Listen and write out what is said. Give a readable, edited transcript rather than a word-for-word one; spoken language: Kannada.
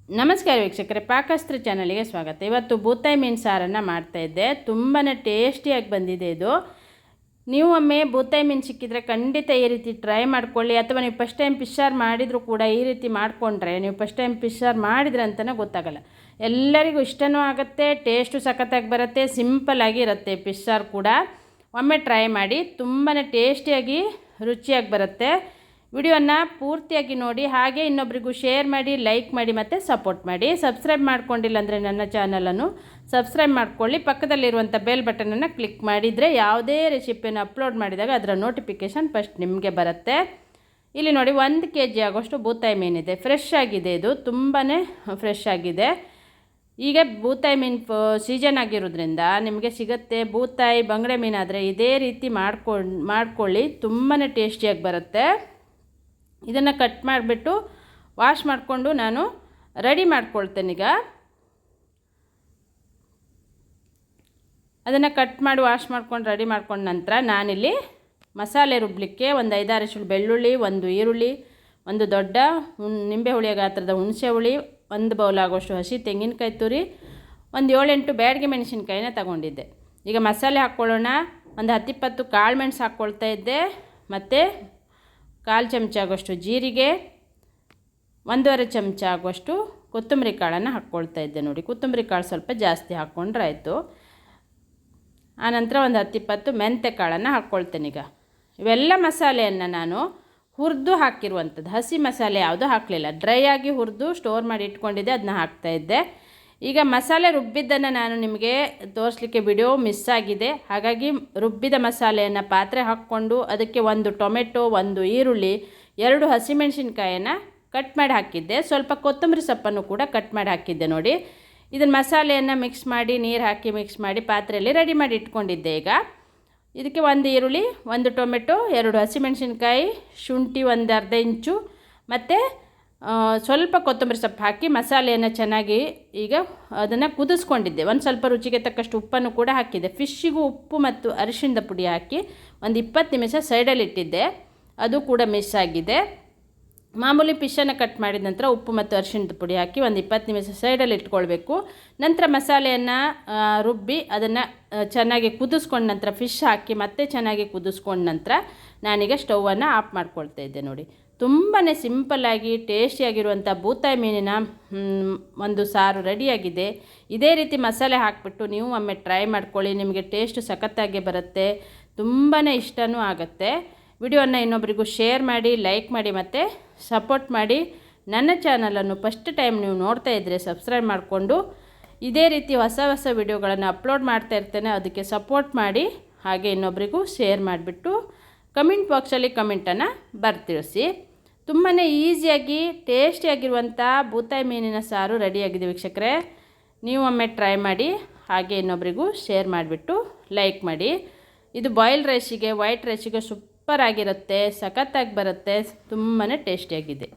ನಮಸ್ಕಾರ ವೀಕ್ಷಕರೇ, ಪಾಕಸ್ತ್ರ ಚಾನಲ್ಗೆ ಸ್ವಾಗತ. ಇವತ್ತು ಬೂತಾಯಿ ಮೀನು ಸಾರನ್ನು ಮಾಡ್ತಾಯಿದ್ದೆ. ತುಂಬಾ ಟೇಸ್ಟಿಯಾಗಿ ಬಂದಿದೆ ಇದು. ನೀವು ಒಮ್ಮೆ ಬೂತಾಯಿ ಮೀನು ಸಿಕ್ಕಿದರೆ ಖಂಡಿತ ಈ ರೀತಿ ಟ್ರೈ ಮಾಡ್ಕೊಳ್ಳಿ. ಅಥವಾ ನೀವು ಫಸ್ಟ್ ಟೈಮ್ ಫಿಶ್ ಸಾರು ಮಾಡಿದರೂ ಕೂಡ ಈ ರೀತಿ ಮಾಡಿಕೊಂಡ್ರೆ ನೀವು ಫಸ್ಟ್ ಟೈಮ್ ಫಿಶ್ ಸಾರು ಮಾಡಿದ್ರೆ ಅಂತಲೇ ಗೊತ್ತಾಗಲ್ಲ. ಎಲ್ಲರಿಗೂ ಇಷ್ಟನೂ ಆಗುತ್ತೆ, ಟೇಸ್ಟು ಸಖತ್ತಾಗಿ ಬರುತ್ತೆ, ಸಿಂಪಲ್ಲಾಗಿ ಇರುತ್ತೆ ಫಿಶ್ ಸಾರು ಕೂಡ. ಒಮ್ಮೆ ಟ್ರೈ ಮಾಡಿ, ತುಂಬಾ ಟೇಸ್ಟಿಯಾಗಿ ರುಚಿಯಾಗಿ ಬರುತ್ತೆ. ವಿಡಿಯೋನ ಪೂರ್ತಿಯಾಗಿ ನೋಡಿ, ಹಾಗೆ ಇನ್ನೊಬ್ಬರಿಗೂ ಶೇರ್ ಮಾಡಿ, ಲೈಕ್ ಮಾಡಿ ಮತ್ತು ಸಪೋರ್ಟ್ ಮಾಡಿ. ಸಬ್ಸ್ಕ್ರೈಬ್ ಮಾಡ್ಕೊಂಡಿಲ್ಲ ಅಂದರೆ ನನ್ನ ಚಾನಲನ್ನು ಸಬ್ಸ್ಕ್ರೈಬ್ ಮಾಡ್ಕೊಳ್ಳಿ. ಪಕ್ಕದಲ್ಲಿರುವಂಥ ಬೆಲ್ ಬಟನನ್ನು ಕ್ಲಿಕ್ ಮಾಡಿದರೆ ಯಾವುದೇ ರೆಸಿಪಿಯನ್ನು ಅಪ್ಲೋಡ್ ಮಾಡಿದಾಗ ಅದರ ನೋಟಿಫಿಕೇಷನ್ ಫಸ್ಟ್ ನಿಮಗೆ ಬರುತ್ತೆ. ಇಲ್ಲಿ ನೋಡಿ, 1 kg ಆಗೋಷ್ಟು ಬೂತಾಯಿ ಮೀನಿದೆ. ಫ್ರೆಶ್ ಆಗಿದೆ, ಇದು ತುಂಬಾ ಫ್ರೆಶ್ ಆಗಿದೆ. ಈಗ ಬೂತಾಯಿ ಮೀನು ಸೀಸನ್ ಆಗಿರೋದ್ರಿಂದ ನಿಮಗೆ ಸಿಗುತ್ತೆ. ಬೂತಾಯಿ ಬಂಗಡೆ ಮೀನಾದರೆ ಇದೇ ರೀತಿ ಮಾಡ್ಕೊಳ್ಳಿ, ತುಂಬಾ ಟೇಸ್ಟಿಯಾಗಿ ಬರುತ್ತೆ. ಇದನ್ನು ಕಟ್ ಮಾಡಿಬಿಟ್ಟು ವಾಶ್ ಮಾಡಿಕೊಂಡು ನಾನು ರೆಡಿ ಮಾಡ್ಕೊಳ್ತೇನೆ. ಈಗ ಅದನ್ನು ಕಟ್ ಮಾಡಿ ವಾಶ್ ಮಾಡ್ಕೊಂಡು ರೆಡಿ ಮಾಡ್ಕೊಂಡ ನಂತರ ನಾನಿಲ್ಲಿ ಮಸಾಲೆ ರುಬ್ಬಲಿಕ್ಕೆ ಒಂದು 5-6 ಎಸಳು ಬೆಳ್ಳುಳ್ಳಿ, 1 ಈರುಳ್ಳಿ, 1 ದೊಡ್ಡ ನಿಂಬೆ ಹುಳಿಯ ಗಾತ್ರದ ಹುಣಸೆ ಹುಳಿ, 1 ಬೌಲ್ ಆಗೋಷ್ಟು ಹಸಿ ತೆಂಗಿನಕಾಯಿ ತುರಿ, ಒಂದು 7-8 ಬ್ಯಾಡಗಿ ಮೆಣಸಿನ್ಕಾಯಿನ ತಗೊಂಡಿದ್ದೆ. ಈಗ ಮಸಾಲೆ ಹಾಕ್ಕೊಳ್ಳೋಣ. ಒಂದು 10-20 ಕಾಳು ಮೆಣಸು ಹಾಕ್ಕೊಳ್ತಾ ಇದ್ದೆ, ಮತ್ತು 1/4 ಚಮಚ ಆಗೋಷ್ಟು ಜೀರಿಗೆ, 1.5 ಚಮಚ ಆಗುವಷ್ಟು ಕೊತ್ತಂಬರಿ ಕಾಳನ್ನು ಹಾಕ್ಕೊಳ್ತಾ ಇದ್ದೆ. ನೋಡಿ, ಕೊತ್ತಂಬರಿ ಕಾಳು ಸ್ವಲ್ಪ ಜಾಸ್ತಿ ಹಾಕ್ಕೊಂಡ್ರೆ ಆಯಿತು. ಆನಂತರ ಒಂದು 10-20 ಮೆಂತ್ಯ ಕಾಳನ್ನು ಹಾಕ್ಕೊಳ್ತೇನೆ. ಈಗ ಇವೆಲ್ಲ ಮಸಾಲೆಯನ್ನು ನಾನು ಹುರಿದು ಹಾಕಿರುವಂಥದ್ದು, ಹಸಿ ಮಸಾಲೆ ಯಾವುದೂ ಹಾಕಲಿಲ್ಲ, ಡ್ರೈ ಆಗಿ ಹುರಿದು ಸ್ಟೋರ್ ಮಾಡಿ ಇಟ್ಕೊಂಡಿದ್ದೆ, ಅದನ್ನ ಹಾಕ್ತಾಯಿದ್ದೆ. ಈಗ ಮಸಾಲೆ ರುಬ್ಬಿದ್ದನ್ನು ನಾನು ನಿಮಗೆ ತೋರಿಸ್ಲಿಕ್ಕೆ ವಿಡಿಯೋ ಮಿಸ್ ಆಗಿದೆ. ಹಾಗಾಗಿ ರುಬ್ಬಿದ ಮಸಾಲೆಯನ್ನು ಪಾತ್ರೆ ಹಾಕ್ಕೊಂಡು ಅದಕ್ಕೆ 1 ಟೊಮೆಟೊ, 1 ಈರುಳ್ಳಿ, 2 ಹಸಿಮೆಣಸಿನ್ಕಾಯನ್ನು ಕಟ್ ಮಾಡಿ ಹಾಕಿದ್ದೆ. ಸ್ವಲ್ಪ ಕೊತ್ತಂಬರಿ ಸೊಪ್ಪನ್ನು ಕೂಡ ಕಟ್ ಮಾಡಿ ಹಾಕಿದ್ದೆ. ನೋಡಿ, ಇದನ್ನು ಮಸಾಲೆಯನ್ನು ಮಿಕ್ಸ್ ಮಾಡಿ, ನೀರು ಹಾಕಿ ಮಿಕ್ಸ್ ಮಾಡಿ ಪಾತ್ರೆಯಲ್ಲಿ ರೆಡಿ ಮಾಡಿ ಇಟ್ಕೊಂಡಿದ್ದೆ. ಈಗ ಇದಕ್ಕೆ 1 ಈರುಳ್ಳಿ, 1 ಟೊಮೆಟೊ, 2 ಹಸಿಮೆಣಸಿನ್ಕಾಯಿ, ಶುಂಠಿ 1 ಅರ್ಧ ಇಂಚು ಮತ್ತು ಸ್ವಲ್ಪ ಕೊತ್ತಂಬರಿ ಸೊಪ್ಪು ಹಾಕಿ ಮಸಾಲೆಯನ್ನು ಚೆನ್ನಾಗಿ ಈಗ ಅದನ್ನು ಕುದಿಸ್ಕೊಂಡಿದ್ದೆ. ಒಂದು ಸ್ವಲ್ಪ ರುಚಿಗೆ ತಕ್ಕಷ್ಟು ಉಪ್ಪನ್ನು ಕೂಡ ಹಾಕಿದ್ದೆ. ಫಿಶ್ಶಿಗೂ ಉಪ್ಪು ಮತ್ತು ಅರಿಶಿಣದ ಪುಡಿ ಹಾಕಿ ಒಂದು 20 ನಿಮಿಷ ಸೈಡಲ್ಲಿ ಇಟ್ಟಿದ್ದೆ, ಅದು ಕೂಡ ಮಿಸ್ ಆಗಿದೆ. ಮಾಮೂಲಿ ಫಿಶನ್ನು ಕಟ್ ಮಾಡಿದ ನಂತರ ಉಪ್ಪು ಮತ್ತು ಅರಿಶಿಣದ ಪುಡಿ ಹಾಕಿ ಒಂದು 20 ನಿಮಿಷ ಸೈಡಲ್ಲಿ ಇಟ್ಕೊಳ್ಬೇಕು. ನಂತರ ಮಸಾಲೆಯನ್ನು ರುಬ್ಬಿ ಅದನ್ನು ಚೆನ್ನಾಗಿ ಕುದಿಸ್ಕೊಂಡ ನಂತರ ಫಿಶ್ ಹಾಕಿ ಮತ್ತೆ ಚೆನ್ನಾಗಿ ಕುದಿಸ್ಕೊಂಡ ನಂತರ ನಾನೀಗ ಸ್ಟೌವನ್ನು ಆಫ್ ಮಾಡ್ಕೊಳ್ತಾ ಇದ್ದೆ. ನೋಡಿ, ತುಂಬಾ ಸಿಂಪಲ್ಲಾಗಿ ಟೇಸ್ಟಿಯಾಗಿರುವಂಥ ಬೂತಾಯಿ ಮೀನಿನ ಒಂದು ಸಾರು ರೆಡಿಯಾಗಿದೆ. ಇದೇ ರೀತಿ ಮಸಾಲೆ ಹಾಕಿಬಿಟ್ಟು ನೀವು ಒಮ್ಮೆ ಟ್ರೈ ಮಾಡ್ಕೊಳ್ಳಿ, ನಿಮಗೆ ಟೇಸ್ಟು ಸಖತ್ತಾಗಿ ಬರುತ್ತೆ, ತುಂಬಾ ಇಷ್ಟನೂ ಆಗುತ್ತೆ. ವಿಡಿಯೋನ ಇನ್ನೊಬ್ಬರಿಗೂ ಶೇರ್ ಮಾಡಿ, ಲೈಕ್ ಮಾಡಿ ಮತ್ತು ಸಪೋರ್ಟ್ ಮಾಡಿ. ನನ್ನ ಚಾನಲನ್ನು ಫಸ್ಟ್ ಟೈಮ್ ನೀವು ನೋಡ್ತಾ ಇದ್ದರೆ ಸಬ್ಸ್ಕ್ರೈಬ್ ಮಾಡಿಕೊಂಡು ಇದೇ ರೀತಿ ಹೊಸ ಹೊಸ ವಿಡಿಯೋಗಳನ್ನು ಅಪ್ಲೋಡ್ ಮಾಡ್ತಾ ಇರ್ತೇನೆ, ಅದಕ್ಕೆ ಸಪೋರ್ಟ್ ಮಾಡಿ. ಹಾಗೆ ಇನ್ನೊಬ್ಬರಿಗೂ ಶೇರ್ ಮಾಡಿಬಿಟ್ಟು ಕಮೆಂಟ್ ಬಾಕ್ಸಲ್ಲಿ ಕಮೆಂಟನ್ನು ಬರ್ತಿಳಿಸಿ. ತುಂಬಾ ಈಸಿಯಾಗಿ ಟೇಸ್ಟಿಯಾಗಿರುವಂಥ ಬೂತಾಯಿ ಮೀನಿನ ಸಾರು ರೆಡಿಯಾಗಿದೆ ವೀಕ್ಷಕರೇ. ನೀವು ಒಮ್ಮೆ ಟ್ರೈ ಮಾಡಿ, ಹಾಗೆ ಇನ್ನೊಬ್ಬರಿಗೂ ಶೇರ್ ಮಾಡಿಬಿಟ್ಟು ಲೈಕ್ ಮಾಡಿ. ಇದು ಬಾಯ್ಲ್ ರೈಸಿಗೆ, ವೈಟ್ ರೈಸಿಗೆ ಸೂಪರ್ ಆಗಿರುತ್ತೆ, ಸಖತ್ತಾಗಿ ಬರುತ್ತೆ, ತುಂಬಾ ಟೇಸ್ಟಿಯಾಗಿದೆ.